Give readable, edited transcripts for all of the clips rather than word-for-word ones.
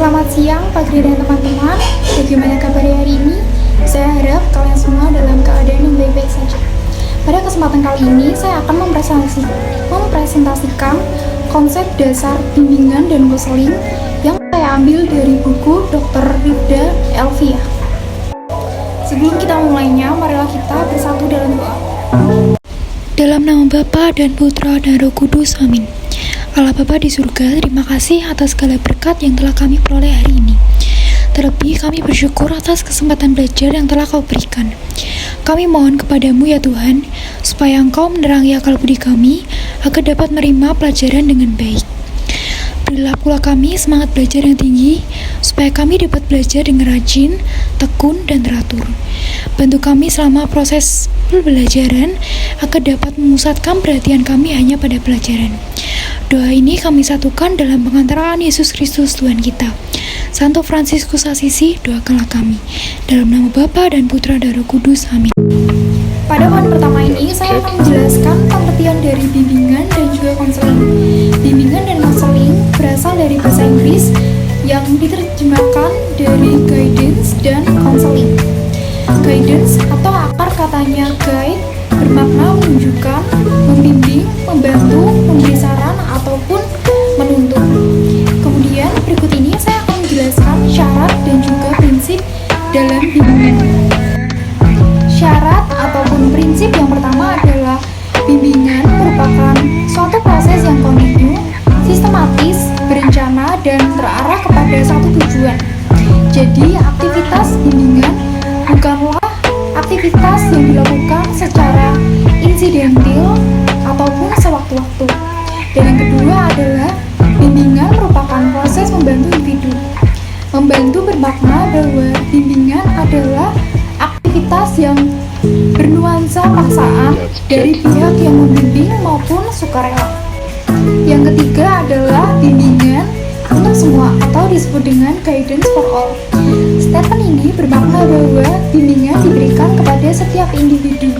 Selamat siang, pagi dan teman-teman. Bagaimana kabarnya hari ini? Saya harap kalian semua dalam keadaan yang baik-baik saja. Pada kesempatan kali ini, saya akan mempresentasikan konsep dasar bimbingan dan konseling yang saya ambil dari buku Dr. Rifda Elvia. Sebelum kita mulainya, marilah kita bersatu dalam doa. Dalam nama Bapa dan Putra dan Roh Kudus, amin. Allah Bapa di surga, terima kasih atas segala berkat yang telah kami peroleh hari ini. Terlebih kami bersyukur atas kesempatan belajar yang telah Kau berikan. Kami mohon kepadamu ya Tuhan, supaya Engkau menerangi akal budi kami, agar dapat menerima pelajaran dengan baik. Berilah pula kami semangat belajar yang tinggi, supaya kami dapat belajar dengan rajin, tekun, dan teratur. Bantu kami selama proses pembelajaran, agar dapat memusatkan perhatian kami hanya pada pelajaran. Doa ini kami satukan dalam pengantaraan Yesus Kristus Tuhan kita. Santo Fransiskus Asisi, doakanlah kami. Dalam nama Bapa dan Putra dan Roh Kudus, amin. Pada poin pertama ini, saya akan menjelaskan pengertian dari bimbingan dan juga konseling. Bimbingan dan konseling berasal dari bahasa Inggris yang diterjemahkan dari guidance dan counseling. Guidance atau akar katanya guide bermakna menunjukkan, membimbing, membantu, memberi saran, ataupun menuntun. Kemudian berikut ini saya akan menjelaskan syarat dan juga prinsip dalam bimbingan. Syarat ataupun prinsip yang pertama adalah bimbingan merupakan suatu proses yang kontinu, sistematis, berencana, dan terarah kepada satu tujuan. Jadi aktivitas bimbingan bukanlah aktivitas yang dilakukan secara insidentil ataupun sewaktu-waktu. Dan yang kedua adalah bimbingan merupakan proses membantu individu. Membantu bermakna bahwa bimbingan adalah aktivitas yang bernuansa paksaan dari pihak yang membimbing maupun sukarela. Yang ketiga adalah bimbingan untuk semua atau disebut dengan guidance for all. Statement ini bermakna bahwa bimbingan diberikan kepada setiap individu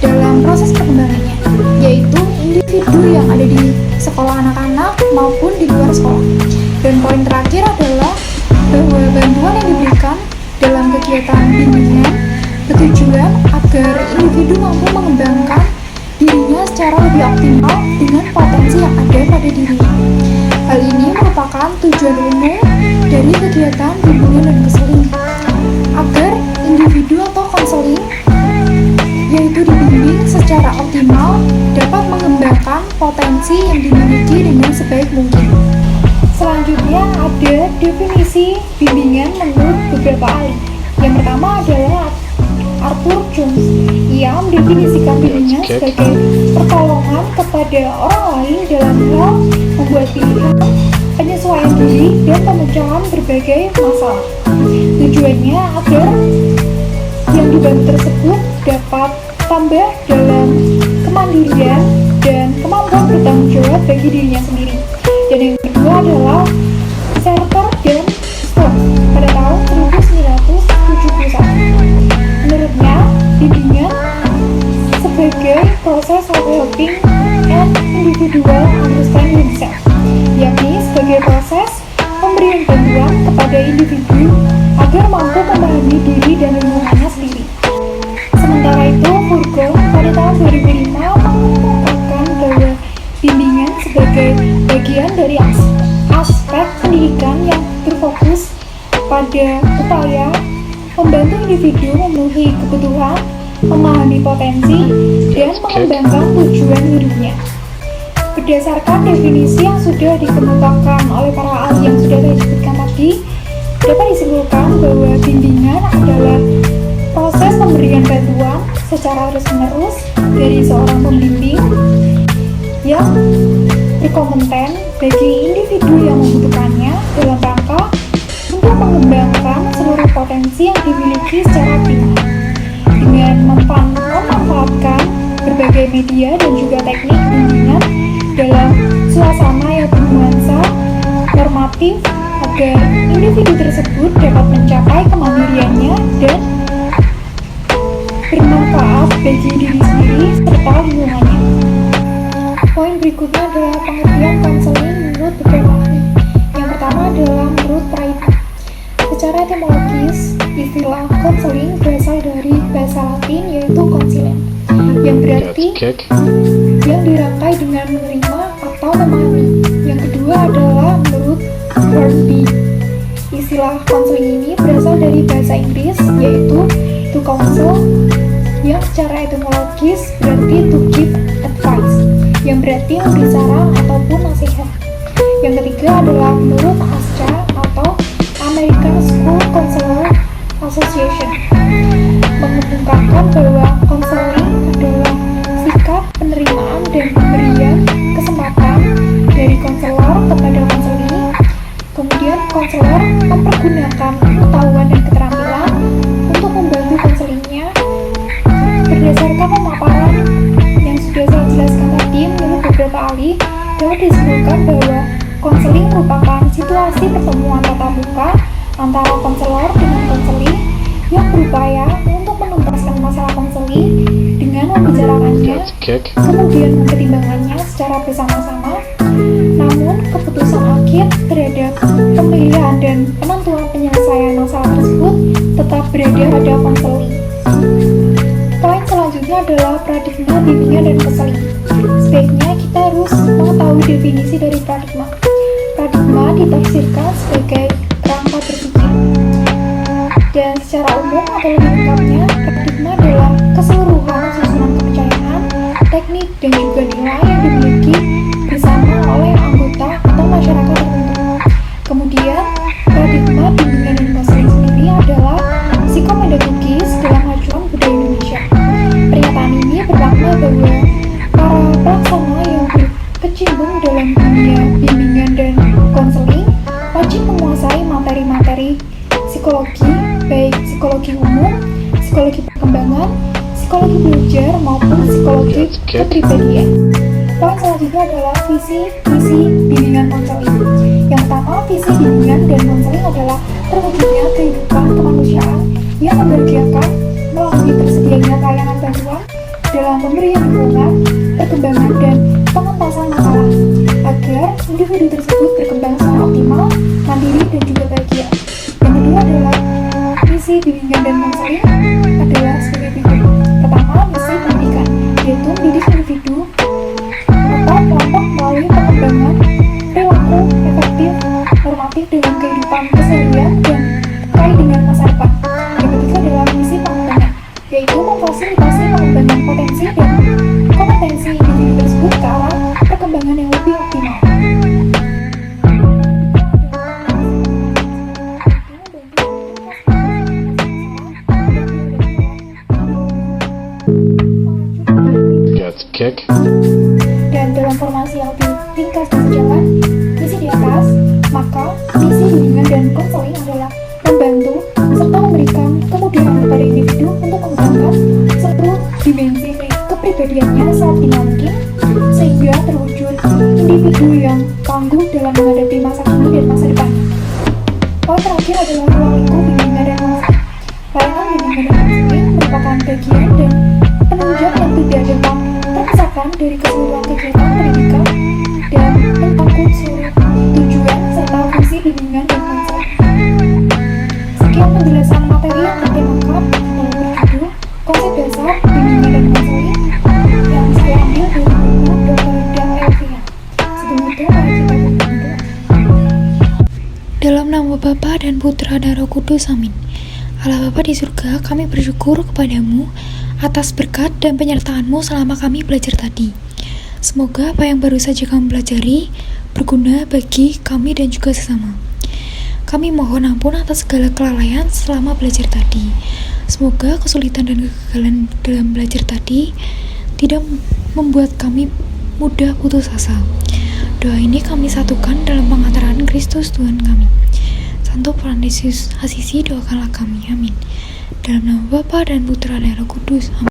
dalam proses perkembangannya, yaitu individu yang ada di sekolah anak-anak maupun di luar sekolah. Dan poin terakhir adalah bahwa bantuan yang diberikan dalam kegiatan bimbingan bertujuan agar individu mampu mengembangkan dirinya secara lebih optimal dengan potensi yang ada pada dirinya. Hal ini merupakan tujuan umum dari kegiatan bimbingan dan konseling, agar individu atau konseling yaitu dibimbing secara optimal dapat mengembangkan potensi yang dimiliki dengan sebaik mungkin. Selanjutnya ada definisi bimbingan menurut beberapa ahli. Yang pertama adalah Arthur Jones. Ia mendefinisikan bimbingan sebagai pertolongan kepada orang lain dalam hal membuat pilihan, penyesuaian diri, dan pemecahan berbagai masalah. Tujuannya agar yang dibantu tersebut dapat tambah dalam kemandirian dan kemampuan bertanggung jawab bagi dirinya sendiri. Dan yang kedua adalah Sartor dan Stone pada tahun 1971. Menurutnya, bimbingan sebagai proses of helping an individual understand himself, yakni sebagai proses pemberian bantuan kepada individu agar mampu memahami diri dan lingkungannya sendiri. Sementara itu, Furgon pada tahun 2005 mengungkapkan bahwa bimbingan sebagai bagian dari aspek pendidikan yang berfokus pada upaya membantu individu memenuhi kebutuhan, memahami potensi, dan mengembangkan tujuan hidupnya. Berdasarkan definisi yang sudah dikemukakan oleh para ahli yang sudah saya sebutkan tadi, dapat disimpulkan bahwa bimbingan adalah proses pemberian bantuan secara terus-menerus dari seorang pembimbing yang berkompeten bagi individu yang membutuhkannya dalam rangka untuk mengembangkan seluruh potensi yang dimiliki secara optimal dengan memanfaatkan berbagai media dan juga teknik bimbingan dalam suasana yang bernuansa normatif agar individu tersebut dapat mencapai kemandiriannya dan bermanfaat bagi diri sendiri serta lingkungannya. Poin berikutnya adalah pengertian konseling menurut beberapa ahli. Yang pertama adalah menurut Konseling berasal dari bahasa Latin yaitu konsilen, yang berarti yang dirangkai dengan menerima atau memahami. Yang kedua adalah menurut Hornby. Istilah konseling ini berasal dari bahasa Inggris yaitu to counsel, yang secara etimologis berarti to give advice, yang berarti memberi saran ataupun nasihat. Yang ketiga adalah menurut ASCA atau American School Counselor Association, mengungkapkan bahwa konseling adalah sikap penerimaan dan pemberian kesempatan dari konselor kepada konseli. Kemudian konselor mempergunakan pengetahuan dan keterampilan untuk membantu konselingnya berdasarkan pemaparan yang sudah saya jelaskan tadi. Menurut beberapa ahli, dapat disimpulkan bahwa konseling merupakan situasi pertemuan tatap muka antara konselor dengan konseli yang berupaya untuk menuntaskan masalah konseli dengan membicarakannya, kemudian mempertimbangkannya secara bersama-sama. Namun, keputusan akhir terhadap pemilihan dan penentuan penyelesaian masalah tersebut tetap berada pada konseli. Poin selanjutnya adalah paradigma bimbingan dan konseling. Sebaiknya kita harus mengetahui definisi dari paradigma. Paradigma ditafsirkan sebagai kerangka berpikir. Dan secara umum atau lebih lengkapnya, paradigma adalah keseluruhan susunan kepercayaan, teknik, dan juga nilai yang dimiliki bersama oleh anggota atau masyarakat tertentu. Kemudian, paradigma bimbingan dan konseling sendiri adalah psikomedodikis dalam acuan budaya Indonesia. Pernyataan ini bermakna bahwa para pelaksana yang berkecimpung dalam dunia bimbingan dan konseling wajib menguasai materi-materi psikologi, baik psikologi umum, psikologi perkembangan, psikologi belajar, maupun psikologi kepribadian. Poin selanjutnya adalah visi misi bimbingan konseling. Yang pertama, visi bimbingan dan konseling adalah terwujudnya kehidupan kemanusiaan yang membahagiakan melalui tersedianya layanan bantuan dalam pemberian dukungan, perkembangan, dan pengentasan masalah agar individu tersebut berkembang secara optimal, mandiri, dan juga bahagia. Yang kedua adalah misi bimbingan dan konseling adalah sebagai berikut. Pertama, misi pendidikan, yaitu mendidik individu atau kelompok melalui pengembangan perilaku efektif, normatif dengan kehidupan keseharian dan terkait dengan masa depan. Yang ketiga adalah misi pengembangan, yaitu memfasilitasi pengembangan potensi dan kompetensi individu tersebut ke arah perkembangan yang lebih optimal. Dan dalam formasi yang lebih ringkas dan sejalan, misi di atas, maka misi bimbingan dan konseling adalah membantu serta memberikan kemudahan kepada individu untuk mengembangkan seluruh dimensi kepribadiannya seoptimal mungkin, sehingga terwujud individu yang tangguh dalam menghadapi masa kini dan masa depannya. Poin terakhir adalah ruang lingkup bimbingan dan konseling. Layanan bimbingan dan konseling merupakan bagian dan penunjang yang tidak dapat terpisahkan dari keseluruhan kegiatan pendidikan dan menyangkut seluruh tujuan serta fungsi bimbingan dan konseling. Sekian penjelasan materi yang lebih lengkap dalam berjudul Konsep Dasar Bimbingan dan Konseling yang saya ambil dari buku Dr. Dang Elvian. Sebelum itu, mari kita berdoa. Dalam nama Bapa dan Putra dan Roh Kudus, amin. Allah Bapa di surga, kami bersyukur kepadamu atas berkat dan penyertaan-Mu selama kami belajar tadi. Semoga apa yang baru saja kami pelajari berguna bagi kami dan juga sesama. Kami mohon ampun atas segala kelalaian selama belajar tadi. Semoga kesulitan dan kegagalan dalam belajar tadi tidak membuat kami mudah putus asa. Doa ini kami satukan dalam pengantaran Kristus Tuhan kami. Santo Franciscus Assisi, doakanlah kami. Amin. Dalam nama Bapa dan Putra dan Roh Kudus. Amin.